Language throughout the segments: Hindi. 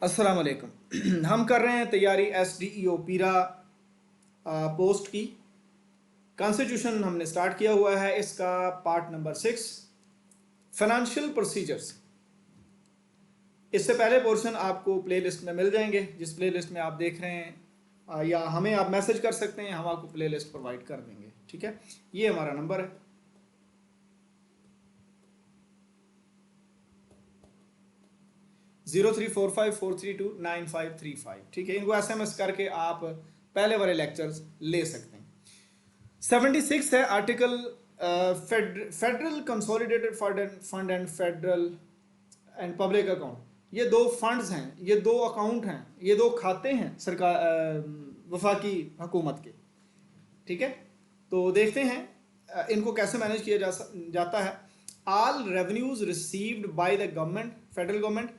अस्सलाम वालेकुम। हम कर रहे हैं तैयारी SDEO पीरा पोस्ट की। कॉन्स्टिट्यूशन हमने स्टार्ट किया हुआ है, इसका पार्ट नंबर 6 फाइनेंशियल प्रोसीजर्स। इससे पहले पोर्शन आपको प्लेलिस्ट में मिल जाएंगे, जिस प्लेलिस्ट में आप देख रहे हैं, या हमें आप मैसेज कर सकते हैं, हम आपको प्लेलिस्ट प्रोवाइड कर देंगे। ठीक है, ये हमारा नंबर है। जीरो 0345432955। ठीक है, इनको SMS करके आप पहले वाले लेक्चर्स ले सकते हैं। 76 है article federal consolidated fund and federal and public account. ये दो फंड्स हैं, ये दो अकाउंट हैं, ये दो खाते हैं सरकार वफाकी हुकूमत के। ठीक है, तो देखते हैं इनको कैसे मैनेज किया जाता है। All revenues received by the government, federal government,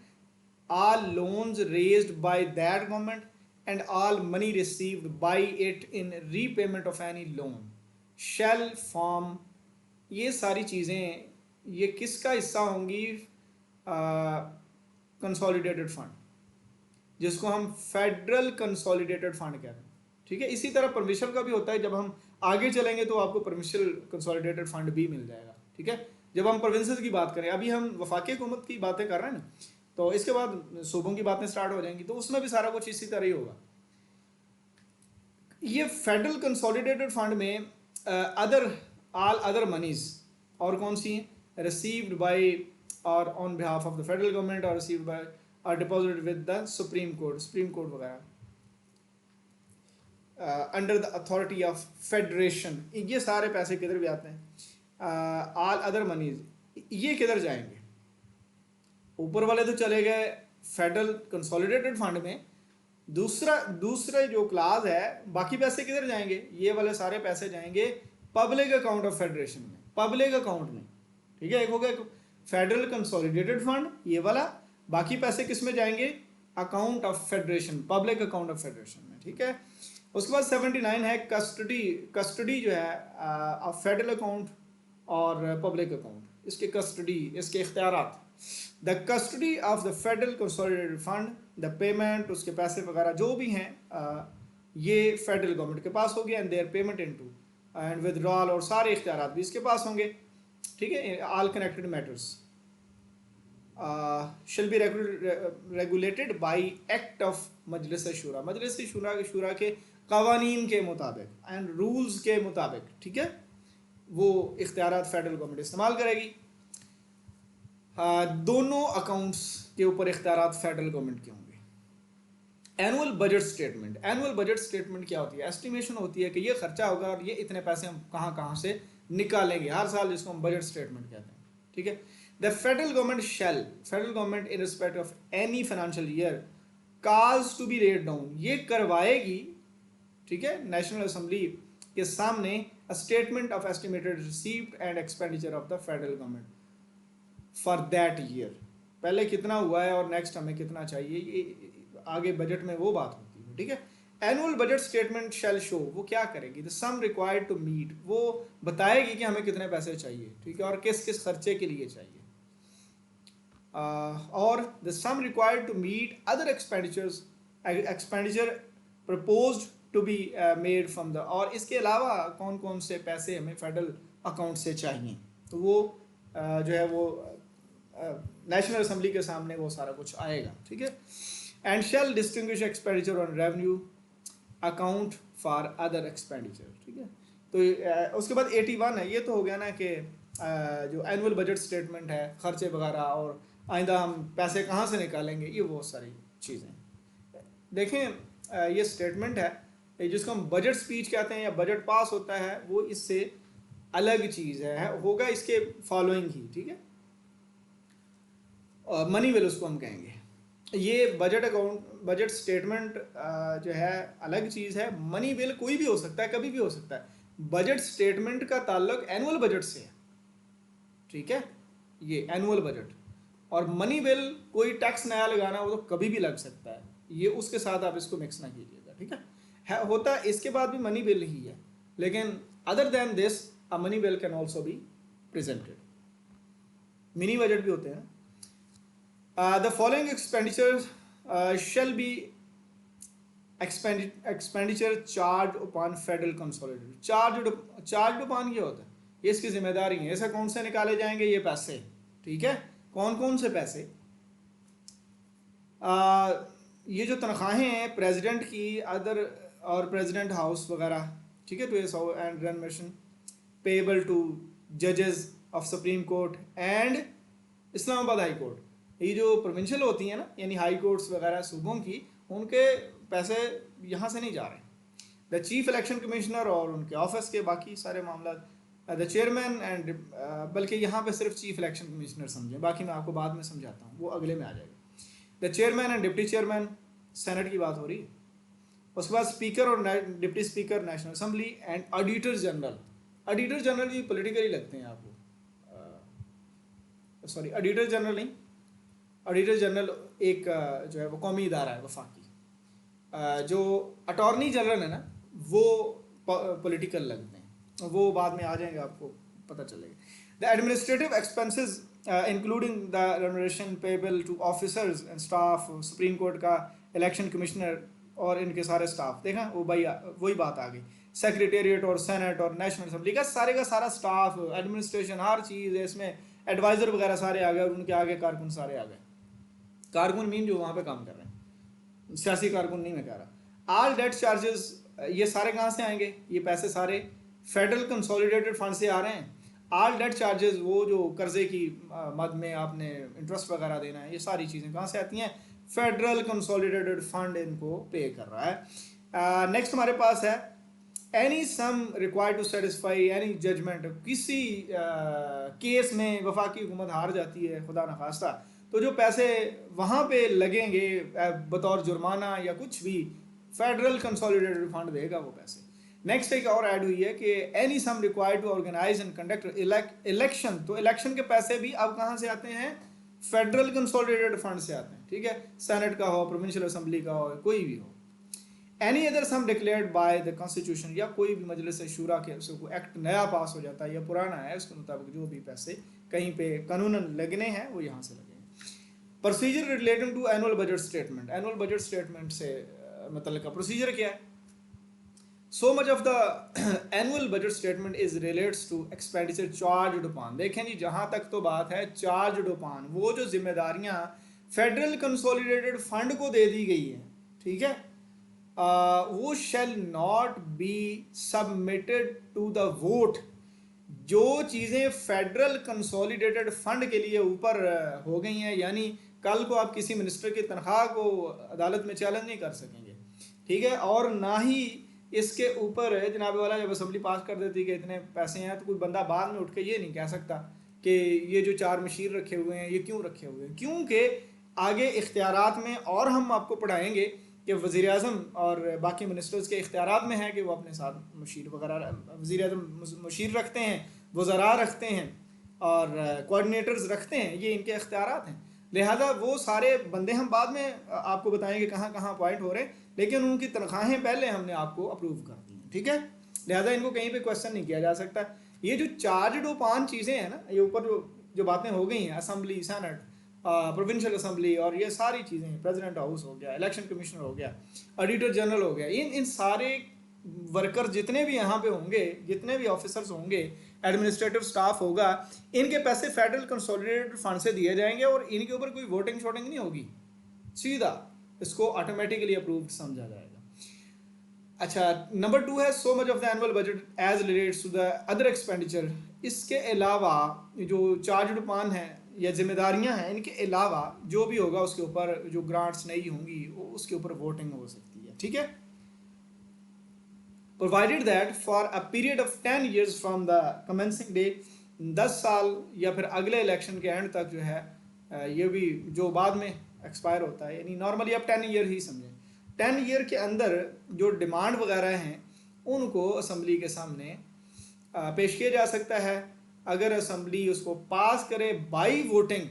all loans raised by that government, and all money received by it in repayment of any loan shall form। ये सारी चीज़ें ये किसका हिस्सा होंगी? कंसोलिडेटेड फंड, जिसको हम फेडरल कंसोलिडेटेड फंड कहते हैं। ठीक है, इसी तरह प्रोविंशियल का भी होता है। जब हम आगे चलेंगे तो आपको प्रोविंशियल कंसोलिडेटेड फंड भी मिल जाएगा। ठीक है, जब हम प्रोविंसेस की बात करें, अभी हम वफाकी हुकूमत की बातें कर रहे हैं ना, तो इसके बाद सूबों की बातें स्टार्ट हो जाएंगी, तो उसमें भी सारा कुछ इसी तरह ही होगा। ये फेडरल कंसोलिडेटेड फंड में ऑल अदर मनीज और कौन सी हैं? रिसीव्ड बाय और on behalf of the federal government और रिसीव्ड बाय और deposited with the supreme court वगैरह, under the authority of federation. ये सारे पैसे किधर भी आते हैं? ऑल अदर मनीज, ये किधर जाएंगे? ऊपर वाले तो चले गए फेडरल कंसोलिडेटेड फंड में। दूसरा जो क्लास है, बाकी पैसे किधर जाएंगे? ये वाले सारे पैसे जाएंगे पब्लिक अकाउंट ऑफ फेडरेशन में, पब्लिक अकाउंट में। ठीक है, एक हो गया फेडरल कंसोलिडेटेड फंड ये वाला, बाकी पैसे किस में जाएंगे? Account of federation, public account of federation में। ठीक है, उसके बाद 79 है कस्टडी जो है फेडरल अकाउंट और पब्लिक अकाउंट, इसके कस्टडी, इसके इख्तियारात। The custody of the federal consolidated fund, the payment, उसके पैसे वगैरह जो भी हैं ये फेडरल गवर्नमेंट के पास होगी, and their payment into and withdrawal, और सारे इख्तियारात भी इसके पास होंगे। ठीक है, all connected matters shall be regulated by act of Majlis Shura, Majlis शूरा के कवानीन के मुताबिक एंड रूल्स के मुताबिक। ठीक है, वो इख्तियारात फेडरल गवर्नमेंट इस्तेमाल करेगी। दोनों अकाउंट्स के ऊपर इख्तियारात फेडरल गवर्नमेंट के होंगे। Annual budget statement, annual budget statement क्या होती है? एस्टिमेशन होती है कि ये खर्चा होगा और ये इतने पैसे हम कहाँ कहाँ से निकालेंगे हर साल, जिसको हम बजट स्टेटमेंट कहते हैं। ठीक है, the federal government shall, federal government in respect of any financial year cause to be rate down, ये करवाएगी, ठीक है, नेशनल असेंबली के सामने a statement of estimated received and expenditure of the federal government for that year. पहले कितना हुआ है और नेक्स्ट हमें कितना चाहिए, ये आगे बजट में वो बात होती है। ठीक है, annual budget statement shall show, वो क्या करेगी? The sum required to meet, वो बताएगी कि हमें कितने पैसे चाहिए। ठीक है, और किस किस खर्चे के लिए चाहिए। और the sum required to meet other expenditure proposed to be made from the, और इसके अलावा कौन कौन से पैसे हमें फेडरल अकाउंट से चाहिए, तो वो जो है वो नेशनल असेंबली के सामने वो सारा कुछ आएगा। ठीक है, and shall distinguish expenditure on revenue account for other expenditure. ठीक है, तो उसके बाद 81 है। ये तो हो गया ना कि जो एनुअल बजट स्टेटमेंट है, खर्चे वगैरह और आइंदा हम पैसे कहाँ से निकालेंगे, ये बहुत सारी चीज़ें देखें। ये स्टेटमेंट है जिसको हम बजट स्पीच कहते हैं या बजट पास होता है, वो इससे अलग चीज़ है, होगा इसके फॉलोइंग ही। ठीक है, मनी बिल उसको हम कहेंगे। ये बजट अकाउंट, बजट स्टेटमेंट जो है अलग चीज़ है। मनी बिल कोई भी हो सकता है, कभी भी हो सकता है। बजट स्टेटमेंट का ताल्लुक एनुअल बजट से है। ठीक है, ये एनुअल बजट, और मनी बिल कोई टैक्स नया लगाना वो तो कभी भी लग सकता है, ये उसके साथ आप इसको मिक्स ना कीजिएगा। ठीक है, होता है इसके बाद भी मनी बिल ही है, लेकिन other than this a money bill can also be presented. Mini budget भी होते हैं। The following expenditure shall be expenditure charged upon federal consolidated. charged upon क्या होता है? ये इसकी जिम्मेदारी है। ऐसा कौन से निकाले जाएंगे ये पैसे? ठीक है, कौन कौन से पैसे? ये जो तनख्वाहें हैं प्रेसिडेंट की, अदर और प्रेसिडेंट हाउस वगैरह, ठीक है, तो ये एंड रेनमेशन पेबल टू जजेस of supreme court and Islamabad high court. ये जो प्रोविंशियल होती हैं ना, यानी हाई कोर्ट्स वगैरह सूबों की, उनके पैसे यहाँ से नहीं जा रहे। द चीफ इलेक्शन कमिश्नर और उनके ऑफिस के बाकी सारे मामला, द चेयरमैन एंड, बल्कि यहाँ पे सिर्फ चीफ इलेक्शन कमिश्नर समझें, बाकी मैं आपको बाद में समझाता हूँ, वो अगले में आ जाएगा। The chairman and deputy chairman, senate की बात हो रही है। उसके बाद स्पीकर और deputy speaker national assembly and auditor general. Auditor general भी पॉलिटिकली लगते हैं आपको, सॉरी ऑडिटर जनरल नहीं, ऑडिटर जनरल एक जो है वो कौमी इदारा है वफाकी। जो अटॉर्नी जनरल है ना, वो पॉलिटिकल लगते हैं, वो बाद में आ जाएंगे, आपको पता चलेगा। The administrative expenses including the remuneration payable to officers and staff, Supreme Court का इलेक्शन कमिश्नर और इनके सारे स्टाफ, देखा वो भाई वही बात आ गई। सेक्रेटेरिएट और सेनेट और नेशनल असेंबली का सारा स्टाफ, एडमिनिस्ट्रेशन, हर चीज़ है इसमें, एडवाइज़र वगैरह सारे आ गए, और उनके आगे कारकुन सारे आ गए। कारकुन मीन जो वहाँ पे काम कर रहे हैं, सियासी कारकुन नहीं मैं कह रहा। ऑल डेट चार्जेस, ये सारे कहाँ से आएंगे? ये पैसे सारे फेडरल कंसोलिडेटेड फंड से आ रहे हैं। ऑल डेट चार्जेस, वो जो कर्जे की मद में आपने इंटरेस्ट वगैरह देना है, ये सारी चीज़ें कहाँ से आती हैं? फेडरल कंसोलिडेटेड फंड इनको पे कर रहा है। नेक्स्ट हमारे पास है any sum required to satisfy any judgment. किसी केस में वफाकी हुकूमत हार जाती है खुदा न खास्ता, तो जो पैसे वहाँ पे लगेंगे बतौर जुर्माना या कुछ भी, फेडरल कंसोलिडेटेड फंड देगा वो पैसे। नेक्स्ट एक और ऐड हुई है कि any sum required to organise and conduct election. तो इलेक्शन के पैसे भी अब कहाँ से आते हैं? फेडरल कंसोलिडेटेड फंड से आते हैं। ठीक है, सेनेट का हो, प्रोविंशियल असेंबली का हो, कोई भी हो। Any other sum declared by the constitution, या कोई भी मजलिस शूरा के उसको एक्ट नया पास हो जाता है या पुराना है, उसके मुताबिक जो भी पैसे कहीं पे कानूनन लगने हैं वो यहाँ से लगेंगे। Procedure relating to annual budget statement. Annual budget statement से मतलब का प्रोसीजर क्या है? So much of the annual budget statement is relates to expenditure charged upon. देखें जी, जहाँ तक तो बात है चार्ज्ड अपॉन, वो जो जिम्मेदारियाँ फेडरल कंसोलिडेटेड फंड को दे दी गई है, ठीक है, वो shall not be submitted to the vote. जो चीज़ें फेडरल कंसोलिडेटेड फंड के लिए ऊपर हो गई हैं, यानी कल को आप किसी मिनिस्टर की तनख्वाह को अदालत में चैलेंज नहीं कर सकेंगे, ठीक है, और ना ही इसके ऊपर जनाब वाला जब असम्बली पास कर देती कि इतने पैसे हैं, तो कोई बंदा बाद में उठ के ये नहीं कह सकता कि ये जो 4 मशीर रखे हुए हैं ये क्यों रखे हुए हैं, क्योंकि आगे इख्तियारात में और हम आपको पढ़ाएंगे कि वज़ीर आज़म और बाकी मिनिस्टर्स के इख्तियारात में है कि वो अपने साथ मशीर वगैरह, वज़ीर आज़म मशीर रखते हैं, वज़रा रखते हैं और कोऑर्डिनेटर्स रखते हैं, ये इनके इख्तियारात हैं। लिहाजा वो सारे बंदे हम बाद में आपको बताएंगे कहाँ कहाँ अपॉइंट हो रहे हैं, लेकिन उनकी तनख्वाहें पहले हमने आपको अप्रूव कर दी हैं, ठीक है। लिहाजा इनको कहीं पे क्वेश्चन नहीं किया जा सकता। ये जो चार्ज डो 5 चीज़ें हैं ना, ये ऊपर जो बातें हो गई हैं, असम्बली, सेनेट, प्रोविंशियल असेंबली और ये सारी चीज़ें, प्रेसिडेंट हाउस हो गया, इलेक्शन कमिश्नर हो गया, ऑडिटर जनरल हो गया, इन सारे वर्कर जितने भी यहाँ पे होंगे, जितने भी ऑफिसर्स होंगे, एडमिनिस्ट्रेटिव स्टाफ होगा, इनके पैसे फेडरल कंसोलिडेटेड फंड से दिए जाएंगे और इनके ऊपर कोई वोटिंग शोटिंग नहीं होगी, सीधा इसको ऑटोमेटिकली अप्रूव्ड समझा जाएगा। अच्छा, नंबर 2 है so much of the annual budget as relates to the other expenditure. इसके अलावा जो चार्ज अपॉन है या जिम्मेदारियां हैं, इनके अलावा जो भी होगा उसके ऊपर जो ग्रांट्स नहीं होंगी उसके ऊपर वोटिंग हो सकती है, ठीक है। Provided that for a period of 10 years from the commencing day, 10 साल या फिर अगले इलेक्शन के एंड तक जो है, ये भी जो बाद में एक्सपायर होता है, यानी नॉर्मली आप 10 ईयर ही समझें, 10 ईयर के अंदर जो डिमांड वगैरह हैं उनको असम्बली के सामने पेश किया जा सकता है। अगर असम्बली उसको पास करे बाई वोटिंग,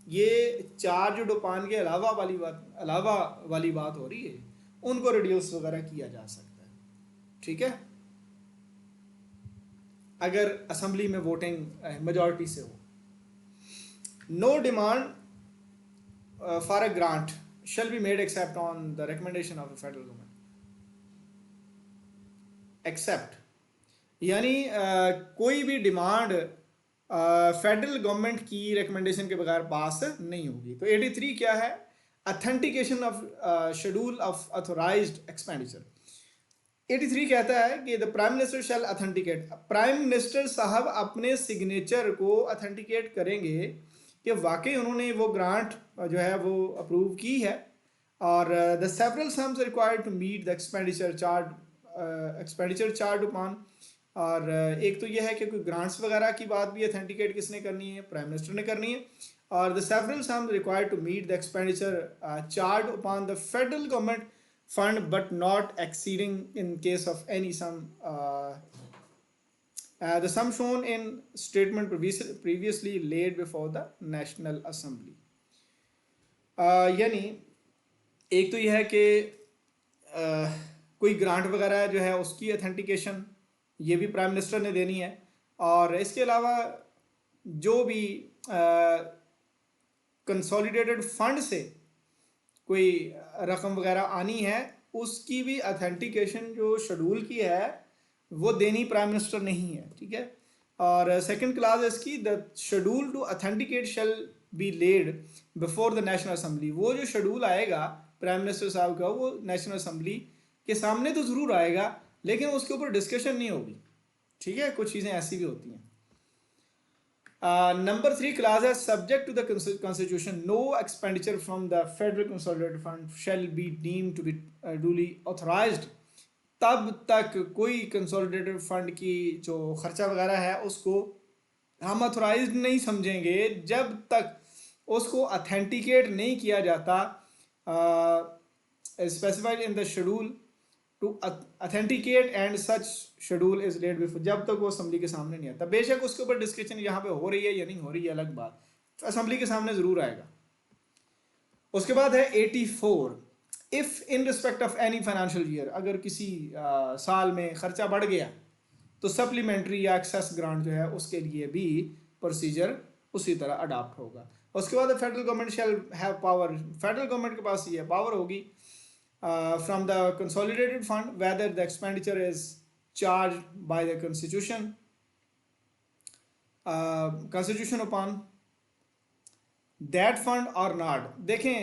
ये चार्ज अपॉन के अलावा वाली बात हो रही है, उनको रिड्यूस वगैरह किया जा सकता है, ठीक है, अगर असम्बली में वोटिंग मेजॉरिटी से हो। No demand for a grant shall be made except on the recommendation of the federal government. Except यानी कोई भी डिमांड फेडरल गवर्नमेंट की रिकमेंडेशन के बगैर पास नहीं होगी। तो 83 क्या है? Authentication of schedule of authorised expenditure. 83 कहता है कि the prime minister shall authenticate, prime minister साहब अपने सिग्नेचर को अथेंटिकेट करेंगे कि वाकई उन्होंने वो ग्रांट जो है वो अप्रूव की है, और the several sums required to meet the expenditure charge upon. और एक तो यह है कि कोई ग्रांट्स वगैरह की बात भी अथेंटिकेट किसने करनी है? प्राइम मिनिस्टर ने करनी है। और the several sums required to meet the expenditure charge upon the federal government fund but not exceeding in case of any sum the sum shown in statement previously laid before the National Assembly। यानी एक तो यह है कि कोई ग्रांट वगैरह जो है उसकी अथेंटिकेशन ये भी प्राइम मिनिस्टर ने देनी है, और इसके अलावा जो भी कंसोलिडेटेड फंड से कोई रकम वगैरह आनी है उसकी भी अथेंटिकेशन जो शेड्यूल की है वो देनी प्राइम मिनिस्टर नहीं है, ठीक है। और सेकंड क्लास है इसकी, the schedule to authenticate shall be laid before the national Assembly. वो जो शेड्यूल आएगा प्राइम मिनिस्टर साहब का वो नेशनल असेंबली के सामने तो ज़रूर आएगा लेकिन उसके ऊपर डिस्कशन नहीं होगी, ठीक है। कुछ चीज़ें ऐसी भी होती हैं। नंबर 3 क्लास है, subject to the constitution no expenditure from the federal consolidated fund shall be deemed to be duly authorised. तब तक कोई कंसोलिडेटेड फंड की जो खर्चा वगैरह है उसको हम ऑथराइज्ड नहीं समझेंगे जब तक उसको अथेंटिकेट नहीं किया जाता specified in the schedule to authenticate and such schedule is laid before, जब तक वो असेंबली के सामने नहीं आता। बेशक उसके ऊपर डिस्कशन यहाँ पे हो रही है या नहीं हो रही है अलग बात, असेंबली के सामने ज़रूर आएगा। उसके बाद है 84, if in respect of any financial year, अगर किसी साल में खर्चा बढ़ गया तो सप्लीमेंट्री या एक्सेस ग्रांट जो है उसके लिए भी प्रोसीजर उसी तरह अडॉप्ट होगा। उसके बाद federal government shell have power, federal government के पास ये पावर होगी from the consolidated fund whether the expenditure is charged by the constitution upon that fund or not। देखें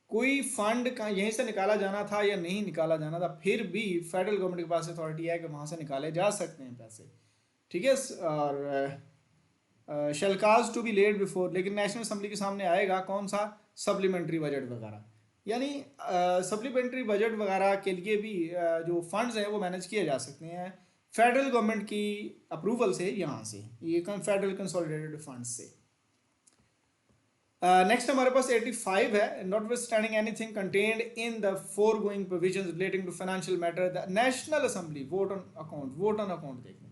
कोई फंड का यहीं से निकाला जाना था या नहीं निकाला जाना था, फिर भी फेडरल गवर्नमेंट के पास अथॉरिटी है कि वहाँ से निकाले जा सकते हैं पैसे, ठीक है। और shall cause to be laid before, लेकिन नेशनल असेंबली के सामने आएगा कौन सा? सप्लीमेंट्री बजट वगैरह, यानी सप्लीमेंट्री बजट वगैरह के लिए भी जो फंड्स हैं वो मैनेज किए जा सकते हैं फेडरल गवर्नमेंट की अप्रूवल से, यहाँ से ये फेडरल कंसोलिडेटेड फंड से। नेक्स्ट हमारे पास 85 है, notwithstanding anything contained in the foregoing provisions relating to financial matter the national assembly vote on account देखें,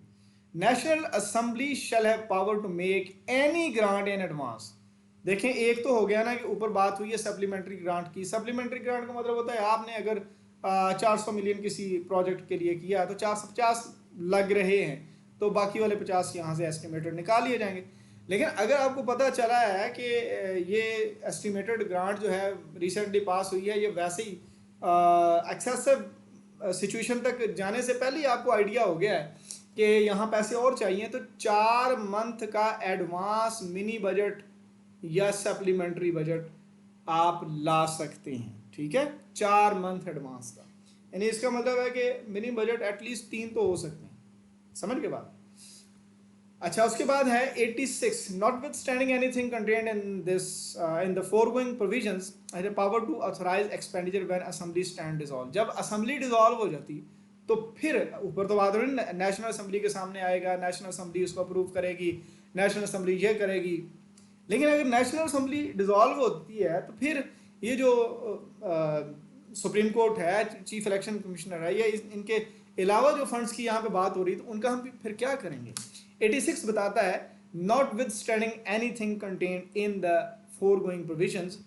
national assembly shall have power to make any grant in advance. देखें एक तो हो गया ना कि ऊपर बात हुई है सप्लीमेंट्री ग्रांट की। सप्लीमेंट्री ग्रांट का मतलब होता है आपने अगर 400 मिलियन किसी प्रोजेक्ट के लिए किया तो 450 लग रहे हैं तो बाकी वाले 50 यहाँ से एस्टिमेटेड निकाल लिए जाएंगे। लेकिन अगर आपको पता चला है कि ये एस्टिमेटेड ग्रांट जो है रिसेंटली पास हुई है ये वैसे ही एक्सेसिव सिचुएशन तक जाने से पहले ही आपको आइडिया हो गया है कि यहाँ पैसे और चाहिए, तो 4 मंथ का एडवांस मिनी बजट या सप्लीमेंट्री बजट आप ला सकते हैं, ठीक है। 4 मंथ एडवांस का, यानी इसका मतलब है कि मिनी बजट एटलीस्ट 3 तो हो सकते हैं, समझ के बाद। अच्छा उसके बाद है 86, notwithstanding anything contained in this in the foregoing provisions has the power to authorise expenditure when assembly stand dissolve. जब असेंबली डिसॉल्व हो जाती तो फिर ऊपर तो बात हो रही है नेशनल असेंबली के सामने आएगा, नेशनल असेंबली उसको अप्रूव करेगी, नेशनल असेंबली ये करेगी। लेकिन अगर नेशनल असेंबली डिसॉल्व होती है तो फिर ये जो सुप्रीम कोर्ट है, चीफ इलेक्शन कमिश्नर है, या इनके अलावा जो फंड्स की यहाँ पे बात हो रही है तो उनका हम फिर क्या करेंगे। 86 बताता है notwithstanding anything contained in the foregoing provisions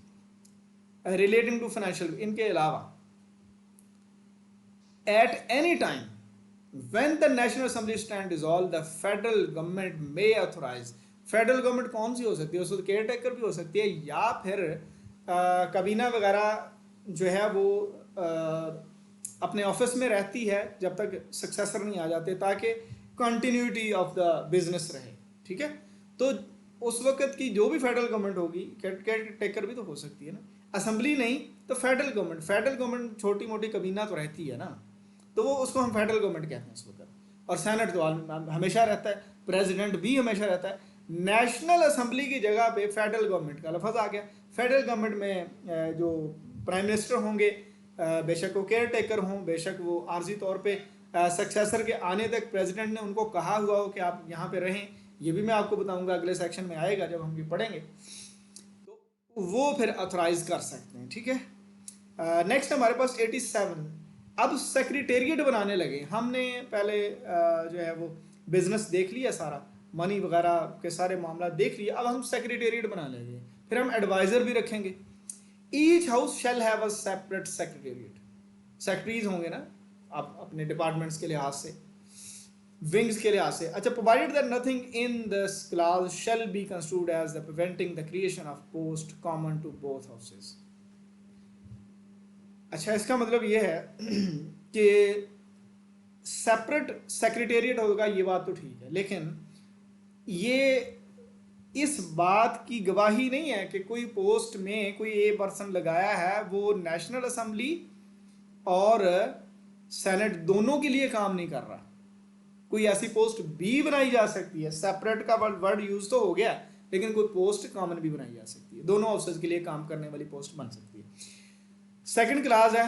relating to financial, इनके अलावा at any time when the national assembly stand dissolve the federal government may authorise. Federal government कौन सी हो सकती है? उसको केयर टेकर भी हो सकती है या फिर कबीना वगैरह जो है वो अपने ऑफिस में रहती है जब तक सक्सेसर नहीं आ जाते, ताकि कंटिन्यूटी ऑफ द बिजनेस रहे। ठीक है, तो उस वक्त की जो भी फेडरल गवर्नमेंट होगी, केयर टेकर भी तो हो सकती है ना, असेंबली नहीं तो फेडरल गवर्नमेंट। फेडरल गवर्नमेंट छोटी मोटी कबीना तो रहती है ना, तो वो उसको हम फेडरल गवर्नमेंट कहते हैं उस वक्त। और सेनेट तो हमेशा रहता है, प्रेसिडेंट भी हमेशा रहता है। नेशनल असेंबली की जगह पे फेडरल गवर्नमेंट का लफज आ गया। फेडरल गवर्नमेंट में जो प्राइम मिनिस्टर होंगे, बेशक वो केयर टेकर हों, बेशक वो आर्जी तौर पे सक्सेसर के आने तक प्रेसिडेंट ने उनको कहा हुआ हो कि आप यहाँ पे रहें, ये भी मैं आपको बताऊंगा, अगले सेक्शन में आएगा जब हम ये पढ़ेंगे, तो वो फिर ऑथराइज कर सकते हैं। ठीक है, नेक्स्ट हमारे पास 87। अब सेक्रेटेरिएट बनाने लगे। हमने पहले जो है वो बिजनेस देख लिया, सारा मनी वगैरह के सारे मामला देख लिया, अब हम सेक्रेटेरिएट बना लेंगे, फिर हम एडवाइज़र भी रखेंगे। Each house shall have a separate secretariat. Secretaries होंगे ना आप अपने डिपार्टमेंट्स के लिहाज से, विंग्स के लिहाज से। अच्छा, provided that nothing in this clause shall be construed as the preventing the creation of post common to both houses. अच्छा, इसका मतलब ये है कि सेपरेट सेक्रेटेरिएट होगा, ये बात तो ठीक है, लेकिन ये इस बात की गवाही नहीं है कि कोई पोस्ट में कोई ए पर्सन लगाया है वो नेशनल असेंबली और सेनेट दोनों के लिए काम नहीं कर रहा। कोई ऐसी पोस्ट भी बनाई जा सकती है, सेपरेट का वर्ड यूज तो हो गया, लेकिन कोई पोस्ट कॉमन भी बनाई जा सकती है, दोनों ऑफिसर्स के लिए काम करने वाली पोस्ट बन सकती है। सेकंड क्लास है,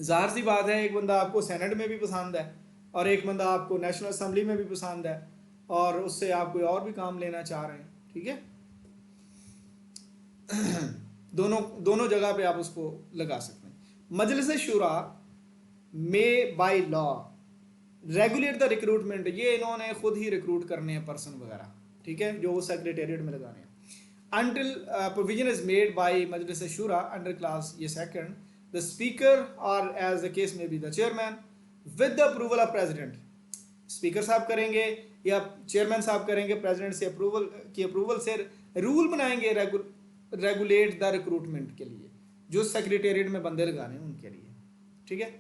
जाहिर सी बात है, एक बंदा आपको सेनेट में भी पसंद है और एक बंदा आपको नेशनल असेंबली में भी पसंद है, और उससे आप कोई और भी काम लेना चाह रहे हैं। ठीक है, दोनों जगह पे आप उसको लगा सकते हैं। मजलिस शुरा में by law regulate the recruitment. ये इन्होंने खुद ही रिक्रूट करने हैं पर्सन वगैरह, ठीक है, जो वो सेक्रेटेरिएट में लगाने हैं। Until provision is made by Majlis Shura under clause ये second, the speaker or as the case may be the chairman with the approval of president। Speaker साहब करेंगे या चेयरमैन साहब करेंगे, प्रेसिडेंट से अप्रूवल से रूल बनाएंगे रेगुलेट द रिक्रूटमेंट के लिए, जो सेक्रेटेरिएट में बंदे लगाने हैं उनके लिए। ठीक है,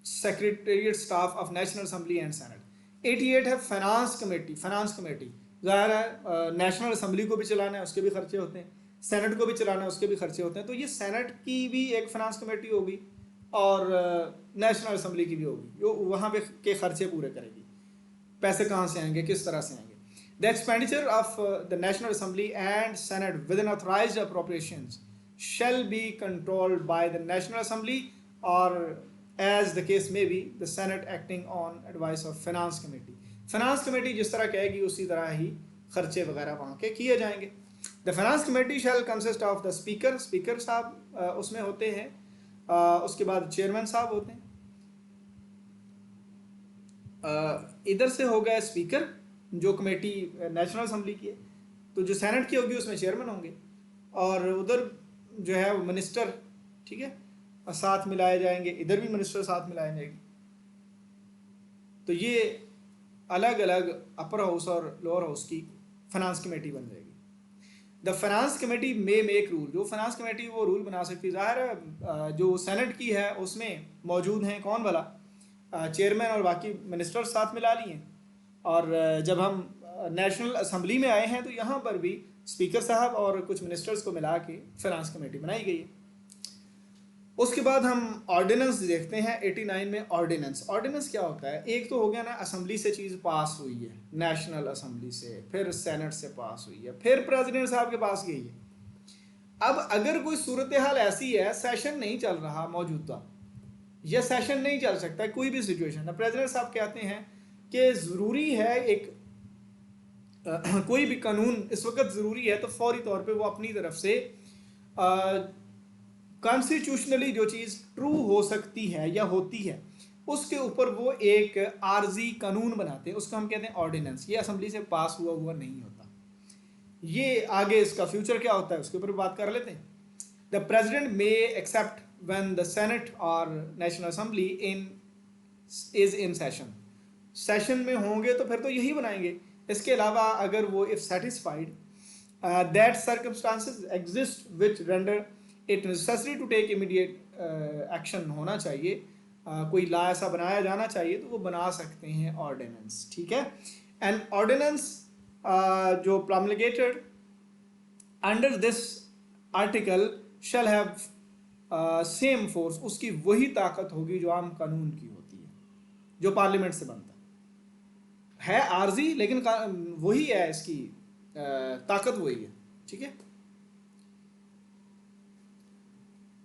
secretariat staff of national assembly and senate. 88 है फाइनेंस कमेटी। फाइनेंस कमेटी ज़ाहिर है नेशनल असेंबली को भी चलाना है, उसके भी खर्चे होते हैं, सेनेट को भी चलाना है, उसके भी खर्चे होते हैं, तो ये सेनेट की भी एक फाइनेंस कमेटी होगी और नेशनल असेंबली की भी होगी, जो वहाँ पे के खर्चे पूरे करेगी। पैसे कहाँ से आएंगे, किस तरह से आएंगे। The expenditure of the national assembly and senate with in authorised appropriations shall be controlled by the national assembly और as the case may be the Senate acting on advice of finance committee। finance committee जिस तरह कहेगी उसी तरह ही खर्चे वगैरह वहाँ के किए जाएंगे। the finance committee shall consist of the speaker, speaker साहब उसमें होते हैं, उसके बाद चेयरमैन साहब होते हैं। इधर से हो गया स्पीकर जो कमेटी नेशनल असेंबली की है, तो जो सेनेट की होगी उसमें चेयरमैन होंगे, और उधर जो है वो मिनिस्टर, ठीक है, साथ मिलाए जाएंगे, इधर भी मिनिस्टर साथ मिलाए जाएंगे। तो ये अलग अलग अपर हाउस और लोअर हाउस की फाइनेंस कमेटी बन जाएगी। द फाइनेंस कमेटी में मेक रूल। जो फाइनेंस कमेटी वो रूल बना सकती है। ज़ाहिर है जो सेनेट की है उसमें मौजूद हैं कौन वाला, चेयरमैन और बाकी मिनिस्टर साथ मिला लिए, और जब हम नेशनल असेंबली में आए हैं तो यहाँ पर भी स्पीकर साहब और कुछ मिनिस्टर्स को मिला के फाइनेंस कमेटी बनाई गई है। उसके बाद हम ऑर्डिनेंस देखते हैं 89 में। ऑर्डिनेंस क्या होता है, एक तो हो गया ना असेंबली से चीज़ पास हुई है, नेशनल असेंबली से, फिर सेनेट से पास हुई है, फिर प्रेसिडेंट साहब के पास गई है। अब अगर कोई सूरत हाल ऐसी है, सेशन नहीं चल रहा मौजूदा, यह सेशन नहीं चल सकता, कोई भी सिचुएशन है, प्रेसिडेंट साहब कहते हैं कि ज़रूरी है एक कोई भी कानून इस वक्त ज़रूरी है, तो फौरी तौर पे वो अपनी तरफ से कॉन्स्टिट्यूशनली जो चीज़ ट्रू हो सकती है या होती है उसके ऊपर वो एक आर्जी कानून बनाते हैं, उसको हम कहते हैं ऑर्डिनेंस। ये असेंबली से पास हुआ नहीं होता। ये आगे इसका फ्यूचर क्या होता है उसके ऊपर बात कर लेते हैं। The president may except when the senate और national assembly is in session में होंगे तो फिर तो यही बनाएंगे। इसके अलावा अगर वो if satisfied that circumstances exist which render it necessary to take immediate action होना चाहिए, कोई ला ऐसा बनाया जाना चाहिए तो वो बना सकते हैं ऑर्डिनेंस, ठीक है। एंड ऑर्डिनेंस जो promulgated under this article shall have same force, उसकी वही ताकत होगी जो आम कानून की होती है, जो पार्लियामेंट से बनता है आर्जी, लेकिन वही है, इसकी ताकत वही है, ठीक है।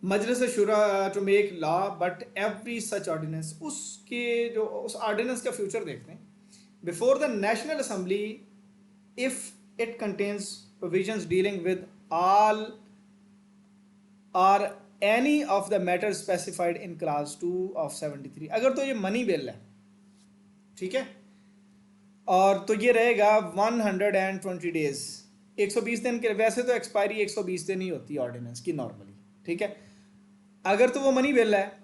Majlis Shura to make law but every such ordinance, उसके जो उस ऑर्डिनेंस का फ्यूचर देखते हैं। Before the national assembly if it contains provisions dealing with all or any of the matter specified in clause 2 of 73, अगर तो ये मनी बिल है, ठीक है, और तो ये रहेगा 120 डेज, 120 दिन के। वैसे तो एक्सपायरी 120 दिन ही होती है ऑर्डिनेंस की नॉर्मली, ठीक है। अगर तो वो मनी बिल है,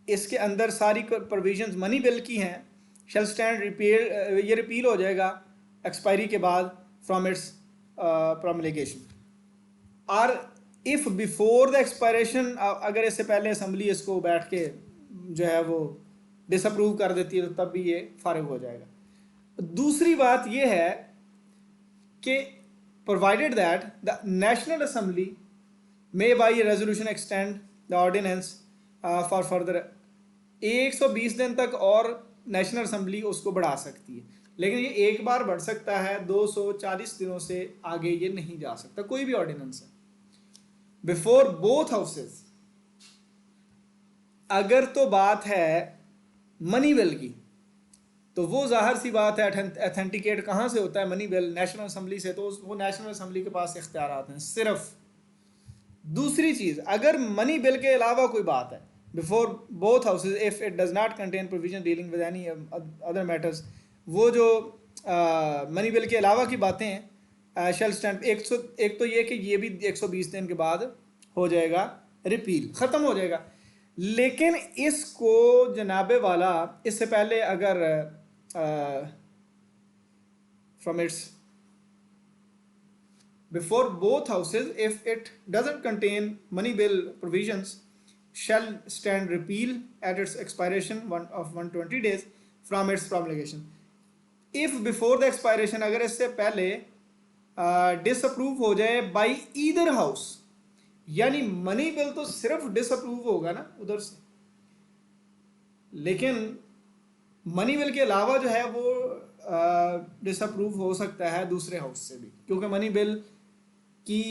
इसके अंदर सारी प्रोविजंस मनी बिल की हैं, शैल स्टैंड रिपील, ये रिपील हो जाएगा एक्सपायरी के बाद फ्रॉम इट्स प्रोमलगेशन। और इफ़ बिफोर द एक्सपायरेशन, अगर इससे पहले असम्बली इसको बैठ के जो है वो डिसअप्रूव कर देती है तो तब भी ये फारिग हो जाएगा। दूसरी बात ये है कि provided that the national Assembly may by resolution extend the ordinance for further, 120 दिन तक और नेशनल असेंबली उसको बढ़ा सकती है, लेकिन ये एक बार बढ़ सकता है, 240 दिनों से आगे ये नहीं जा सकता कोई भी ऑर्डिनेंस है बिफोर बोथ हाउसेस। अगर तो बात है मनी बिल की, तो वो जाहिर सी बात है अथेंटिकेट कहाँ से होता है मनी बिल, नेशनल असेंबली से, तो वो नेशनल असेंबली के पास इख्तियारात हैं सिर्फ। दूसरी चीज़, अगर मनी बिल के अलावा कोई बात है before both houses if it does not contain provision dealing with any other matters, वो जो मनी बिल के अलावा की बातें हैं शेल स्टैंड, एक तो ये कि ये भी 120 दिन के बाद हो जाएगा रिपील, ख़त्म हो जाएगा। लेकिन इसको जनाबे वाला इससे पहले अगर from its before both houses if it doesn't contain money bill provisions shall stand repeal at its expiration of 120 days from its promulgation. If before the expiration, अगर इससे पहले डिसअप्रूव हो जाए बाय ईदर हाउस, यानी मनी बिल तो सिर्फ डिसअप्रूव होगा ना उधर से, लेकिन मनी बिल के अलावा जो है वो डिसअप्रूव हो सकता है दूसरे हाउस से भी, क्योंकि मनी बिल की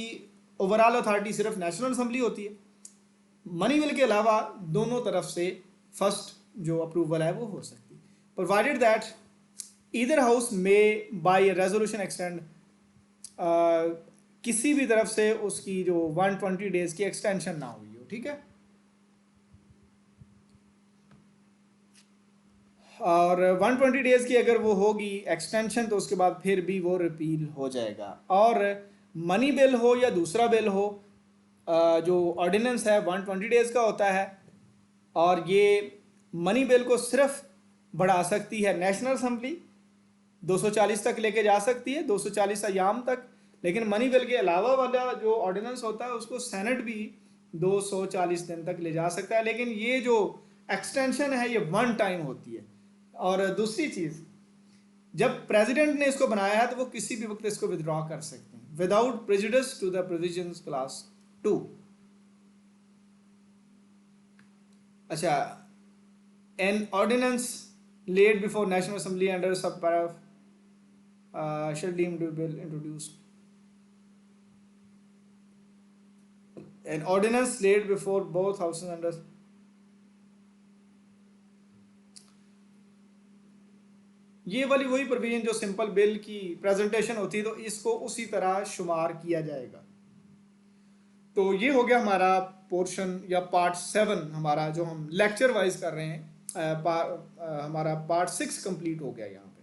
ओवरऑल अथॉरिटी सिर्फ नेशनल असेंबली होती है। मनी बिल के अलावा दोनों तरफ से फर्स्ट जो अप्रूवल है वो हो सकती है, प्रोवाइडेड दैट ईदर हाउस में बाय रेजोल्यूशन एक्सटेंड, किसी भी तरफ से उसकी जो 120 डेज की एक्सटेंशन ना हुई हो, ठीक है। और 120 डेज की अगर वो होगी एक्सटेंशन तो उसके बाद फिर भी वो रिपील हो जाएगा। और मनी बिल हो या दूसरा बिल हो, जो ऑर्डिनेंस है 120 डेज़ का होता है, और ये मनी बिल को सिर्फ बढ़ा सकती है नेशनल असेंबली, 240 तक लेके जा सकती है, 240 अयाम तक। लेकिन मनी बिल के अलावा वाला जो ऑर्डिनेंस होता है उसको सेनेट भी 240 दिन तक ले जा सकता है, लेकिन ये जो एक्सटेंशन है ये वन टाइम होती है। और दूसरी चीज़, जब प्रेसिडेंट ने इसको बनाया है तो वो किसी भी वक्त इसको विदड्रॉ कर सकते हैं without prejudice to the provisions clause 2। अच्छा, an ordinance laid before National Assembly under subparagraph shall deem to bill introduced. An ordinance laid before both houses under ये वाली वही प्रोविजन जो सिंपल बिल की प्रेजेंटेशन होती है, तो इसको उसी तरह शुमार किया जाएगा। तो ये हो गया हमारा पोर्शन या पार्ट 7 हमारा, जो हम लेक्चर वाइज कर रहे हैं। हमारा पार्ट 6 कंप्लीट हो गया यहाँ।